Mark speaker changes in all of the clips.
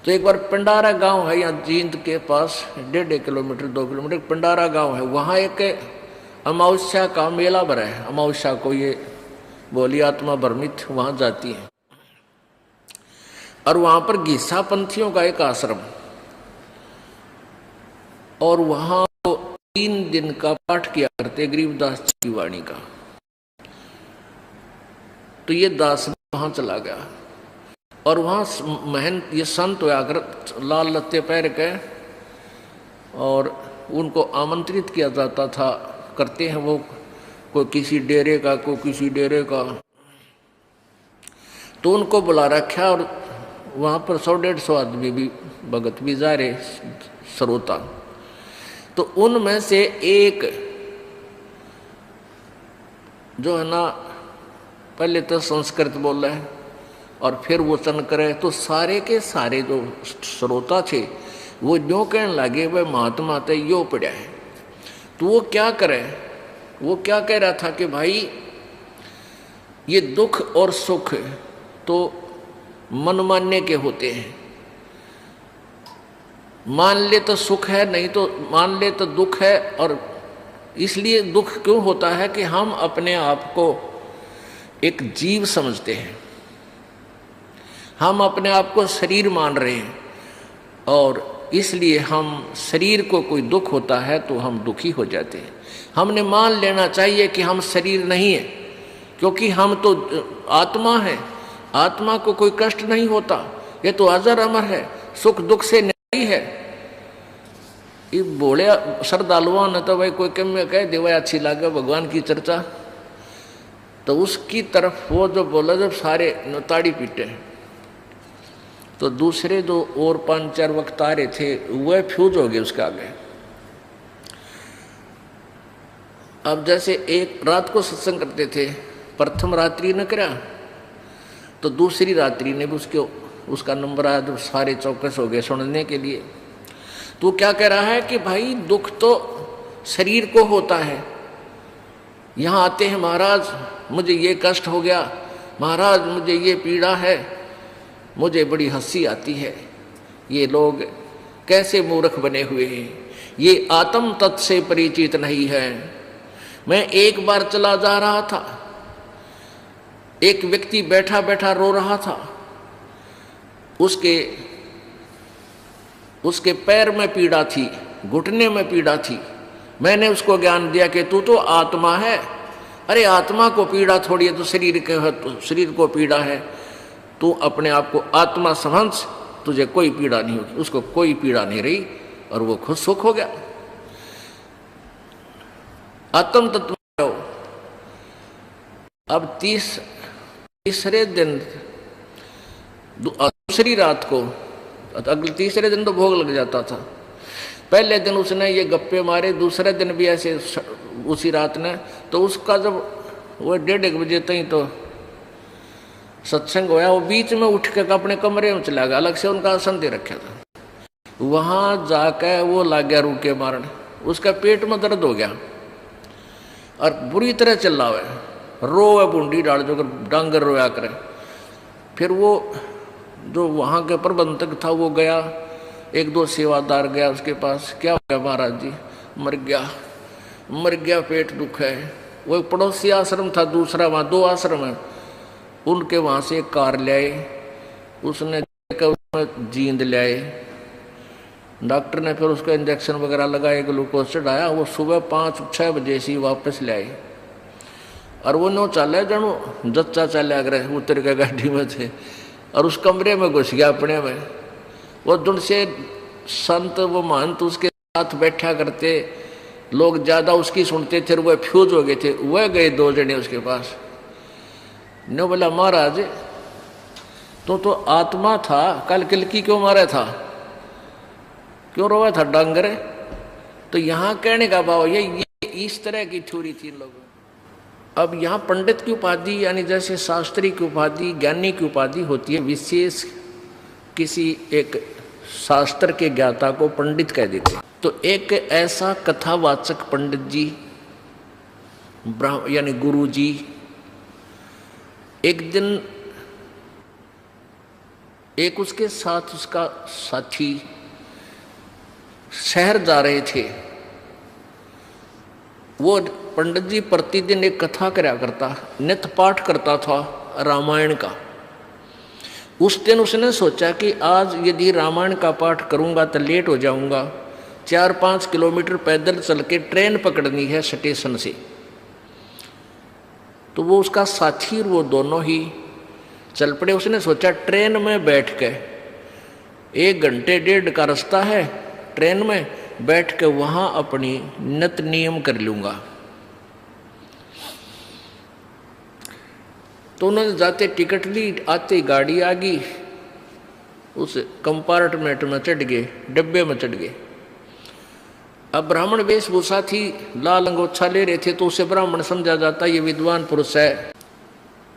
Speaker 1: तो एक बार पिंडारा गांव है यहाँ जींद के पास, 1.5 किलोमीटर 2 किलोमीटर पिंडारा गांव है। वहाँ एक अमावस्या का मेला भरा है। अमावस्या को ये बोली आत्मा भ्रमित वहाँ जाती है। और वहाँ पर घिस्सा पंथियों का एक आश्रम, और वहाँ 3 दिन का पाठ किया करते गरीबदास जी की वाणी का। तो ये दास वहाँ चला गया और वहाँ महन ये संत होया कर लाल लत्ते पहन के, और उनको आमंत्रित किया जाता था। करते हैं वो, कोई किसी डेरे का, कोई किसी डेरे का। तो उनको बुला रखा और वहाँ पर 100-150 आदमी भी भगत भी जा रहे श्रोता। तो उनमें से एक जो है ना, पहले तो संस्कृत बोला है और फिर वचन करे, तो सारे के सारे जो श्रोता थे वो जो कहने लगे वह महात्मा ते यो पड़ा है। तो वो क्या करे, वो क्या कह रहा था कि भाई ये दुख और सुख तो मनमान्य के होते हैं, मान ले तो सुख है, नहीं तो मान ले तो दुख है। और इसलिए दुख क्यों होता है कि हम अपने आप को एक जीव समझते हैं, हम अपने आप को शरीर मान रहे हैं, और इसलिए हम शरीर को कोई दुख होता है तो हम दुखी हो जाते हैं। हमने मान लेना चाहिए कि हम शरीर नहीं है, क्योंकि हम तो आत्मा है, आत्मा को कोई कष्ट नहीं होता, ये तो अजर अमर है, सुख दुख से नहीं है। ये बोले श्रद्धालुओं ने तो भाई कोई कम में कह दे अच्छी लगे भगवान की चर्चा, तो उसकी तरफ वो जो बोला जब सारे ताड़ी पीटे, तो दूसरे जो और 5-4 वक्तारे थे वह फ्यूज हो गए उसके आगे। अब जैसे एक रात को सत्संग करते थे, प्रथम रात्रि न करा तो दूसरी रात्रि ने भी उसका नंबर आया, तो सारे चौकस हो गए सुनने के लिए। तो क्या कह रहा है कि भाई दुख तो शरीर को होता है, यहाँ आते हैं महाराज मुझे ये कष्ट हो गया, महाराज मुझे ये पीड़ा है, मुझे बड़ी हंसी आती है, ये लोग कैसे मूर्ख बने हुए हैं, ये आत्म तत्व से परिचित नहीं है। मैं एक बार चला जा रहा था, एक व्यक्ति बैठा बैठा रो रहा था, उसके पैर में पीड़ा थी, घुटने में पीड़ा थी। मैंने उसको ज्ञान दिया कि तू तो आत्मा है। अरे आत्मा को पीड़ा थोड़ी है, तो शरीर के है, तो शरीर को पीड़ा है, तू अपने आप को आत्मा समझ, तुझे कोई पीड़ा नहीं होगी। उसको कोई पीड़ा नहीं रही और वो खुद सुख हो गया। आत्म तत्व। अब तीसरे दिन दूसरी रात को, अगले तीसरे दिन तो भोग लग जाता था। पहले दिन उसने ये गप्पे मारे, दूसरे दिन भी ऐसे उसी रात ने, तो उसका जब वो 1:30 बजे तक तो सत्संग होया, वो बीच में उठ के अपने कमरे में चला गया, अलग से उनका आसन दे रखा था। वहां जाकर वो लग गया रूके मारने, उसका पेट में दर्द हो गया और बुरी तरह चिल्ला हुआ है, रोवे बूंदी डाल जो डांगर रोया करे। फिर वो जो वहाँ के प्रबंधक था वो गया, 1-2 सेवादार गया उसके पास, क्या हो गया महाराज जी? मर गया, पेट दुख है। वो एक पड़ोसी आश्रम था दूसरा, वहाँ 2 आश्रम है, उनके वहाँ से एक कार ले आए, उसने उसमें जींद ले आए, डॉक्टर ने फिर उसका इंजेक्शन वगैरह लगाए, ग्लूकोज चढ़ाया। वो सुबह 5-6 बजे से वापस ले आए और वो नो चले जानो जच्चा चले अगर उतर के गाड़ी में थे और उस कमरे में घुस गया अपने में। वो दुन से संत वो महंत उसके साथ बैठा करते, लोग ज़्यादा उसकी सुनते थे, वह फ्यूज हो गए थे। वह गए 2 जने उसके पास, ने बोला महाराज तो आत्मा था, कल किलकी क्यों मारा था, क्यों रोया था डांगर? तो यहाँ कहने का भाव ये इस तरह की थ्योरी थी इन लोगों। अब यहाँ पंडित की उपाधि यानी जैसे शास्त्री की उपाधि, ज्ञानी की उपाधि होती है, विशेष किसी एक शास्त्र के ज्ञाता को पंडित कह देते हैं। तो एक ऐसा कथावाचक पंडित जी यानी गुरु जी एक दिन एक उसके साथ उसका साथी शहर जा रहे थे। वो पंडित जी प्रतिदिन एक कथा कराया करता, नित्य पाठ करता था रामायण का। उस दिन उसने सोचा कि आज यदि रामायण का पाठ करूंगा तो लेट हो जाऊंगा, 4-5 किलोमीटर पैदल चल के ट्रेन पकड़नी है स्टेशन से। तो वो उसका साथी और वो दोनों ही चल पड़े। उसने सोचा ट्रेन में बैठ के 1 घंटे 1.5 का रास्ता है, ट्रेन में बैठ के वहां अपनी नित्य नियम कर लूंगा। तो उन्होंने जाते टिकट ली, आते गाड़ी आ गई, उस कंपार्टमेंट में चढ़ गए, डब्बे में चढ़ गए। अब ब्राह्मण वेशभूषा थी, लाल अंगोछा ले रहे थे, तो उसे ब्राह्मण समझा जाता ये विद्वान पुरुष है।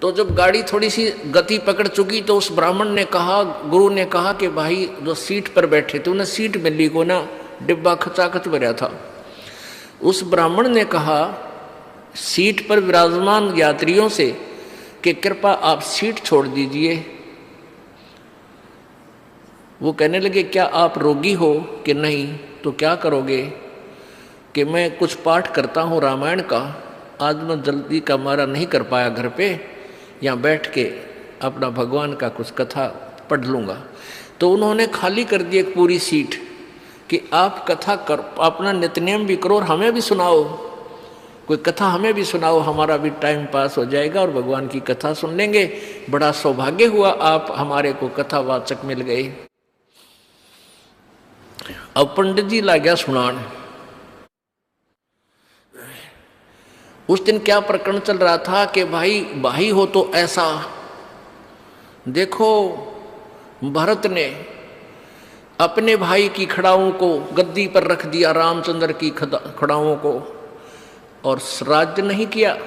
Speaker 1: तो जब गाड़ी थोड़ी सी गति पकड़ चुकी तो उस ब्राह्मण ने कहा, गुरु ने कहा कि भाई जो सीट पर बैठे थे उन्हें सीट मिली को ना, डिब्बा खचाखच भरा था। उस ब्राह्मण ने कहा सीट पर विराजमान यात्रियों से कि कृपा आप सीट छोड़ दीजिए। वो कहने लगे क्या आप रोगी हो कि नहीं? तो क्या करोगे? कि मैं कुछ पाठ करता हूँ रामायण का, आज मैं जल्दी का मारा नहीं कर पाया घर पे, यहाँ बैठ के अपना भगवान का कुछ कथा पढ़ लूँगा। तो उन्होंने खाली कर दी एक पूरी सीट कि आप कथा कर, अपना नित्यनेम भी करो और हमें भी सुनाओ, कोई कथा हमें भी सुनाओ, हमारा भी टाइम पास हो जाएगा और भगवान की कथा सुन लेंगे। बड़ा सौभाग्य हुआ आप हमारे को कथावाचक मिल गए। अब पंडित जी ला गया सुनान। उस दिन क्या प्रकरण चल रहा था कि भाई हो तो ऐसा। देखो भरत ने अपने भाई की खड़ाओं को गद्दी पर रख दिया, रामचंद्र की खड़ाओं को, और राज्य नहीं किया।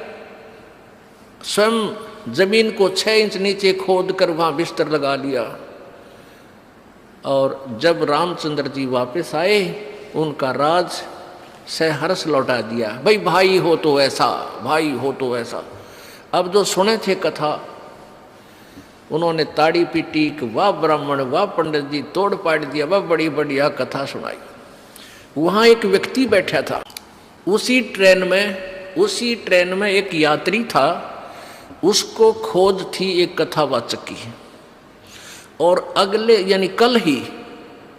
Speaker 1: स्वयं जमीन को 6 इंच नीचे खोद कर वहां बिस्तर लगा लिया। और जब रामचंद्र जी वापस आए उनका राज सहर्ष लौटा दिया। भाई हो तो ऐसा, भाई हो तो ऐसा। अब जो सुने थे कथा उन्होंने ताड़ी पीटी कि वाह ब्राह्मण, वाह पंडित जी, तोड़ पाड़ दिया, वाह बड़ी बढ़िया कथा सुनाई। वहां एक व्यक्ति बैठा था उसी ट्रेन में एक यात्री था, उसको खोज थी एक कथावाचक की। और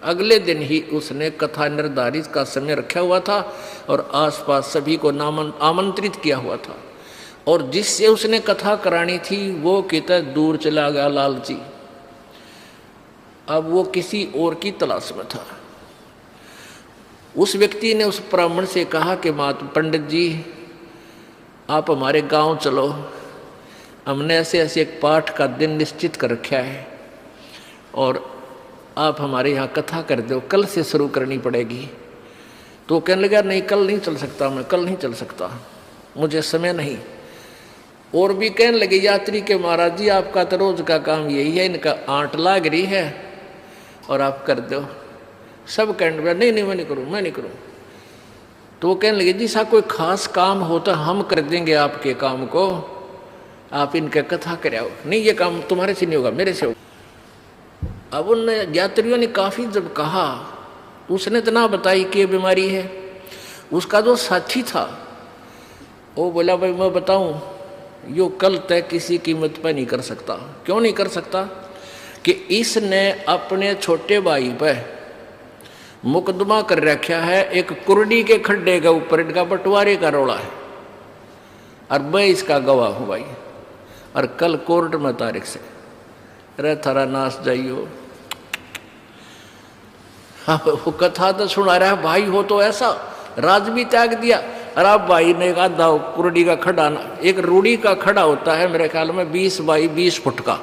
Speaker 1: अगले दिन ही उसने कथा निर्धारित का समय रखा हुआ था और आसपास सभी को आमंत्रित किया हुआ था। और जिससे उसने कथा करानी थी वो कितना दूर चला गया लालची। अब वो किसी और की तलाश में था। उस व्यक्ति ने उस ब्राह्मण से कहा कि पंडित जी आप हमारे गांव चलो, हमने ऐसे ऐसे एक पाठ का दिन निश्चित कर रखा है और आप हमारे यहाँ कथा कर दो, कल से शुरू करनी पड़ेगी। तो कहने लगा नहीं कल नहीं चल सकता, मैं कल नहीं चल सकता, मुझे समय नहीं। और भी कहने लगे यात्री के महाराज जी आपका तो रोज का काम यही है, इनका आंट लाग रही है और आप कर दो। सब कहने लगे नहीं मैं नहीं करूँ। तो वो कहने लगे जी सा कोई खास काम हो तो हम कर देंगे आपके काम को, आप इनका कथा कराओ। नहीं ये काम तुम्हारे से नहीं होगा, मेरे से होगा। अब उन यात्रियों ने काफ़ी जब कहा, उसने तो ना बताई कि ये बीमारी है। उसका जो साथी था वो बोला भाई मैं बताऊं, यो कल तक किसी कीमत पर नहीं कर सकता। क्यों नहीं कर सकता? कि इसने अपने छोटे भाई पर मुकदमा कर रखा है, एक कुर्डी के खड्डे के ऊपर इनका बंटवारे का रोला है और मैं इसका गवाह हूँ भाई। और कल कोर्ट में तारीख से अरे थारा नाश जाइयो। हाँ वो कथा तो सुना रहा है भाई हो तो ऐसा, राज भी त्याग दिया। अरे आप भाई ने कहा दाव कुर्डी का खड़ा, एक रूढ़ी का खड़ा होता है मेरे ख्याल में 20 बाई 20 फुट का,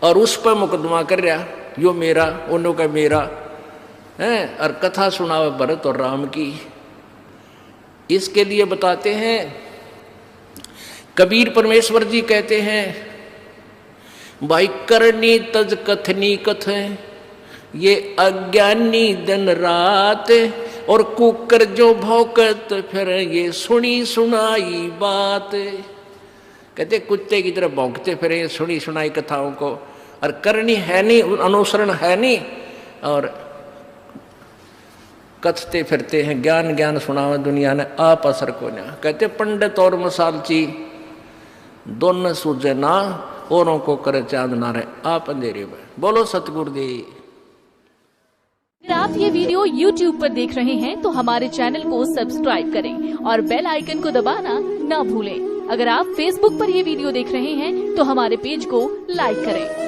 Speaker 1: और उस पर मुकदमा कर रहा, यो मेरा उन्हों का मेरा है। और कथा सुनावे भरत और राम की। इसके लिए बताते हैं कबीर परमेश्वर जी कहते हैं भाई करनी तज कथनी कथें, ये अज्ञानी दिन रात, और कुकर जो भौंकत फिर ये सुनी सुनाई बात। कहते कुत्ते की तरह भौंकते फिर ये सुनी सुनाई कथाओं को, और करनी है नहीं, अनुसरण है नहीं, और कथते फिरते हैं ज्ञान ज्ञान सुनावे दुनिया ने, आप असर को ना। कहते पंडित और मसालची दोनों सूझे ना, औरों को करे चांद ना रहे, आप अंधेरे में। बोलो सतगुरुदेव।
Speaker 2: अगर आप ये वीडियो YouTube पर देख रहे हैं तो हमारे चैनल को सब्सक्राइब करें और बेल आइकन को दबाना ना भूलें। अगर आप Facebook पर ये वीडियो देख रहे हैं तो हमारे पेज को लाइक करें।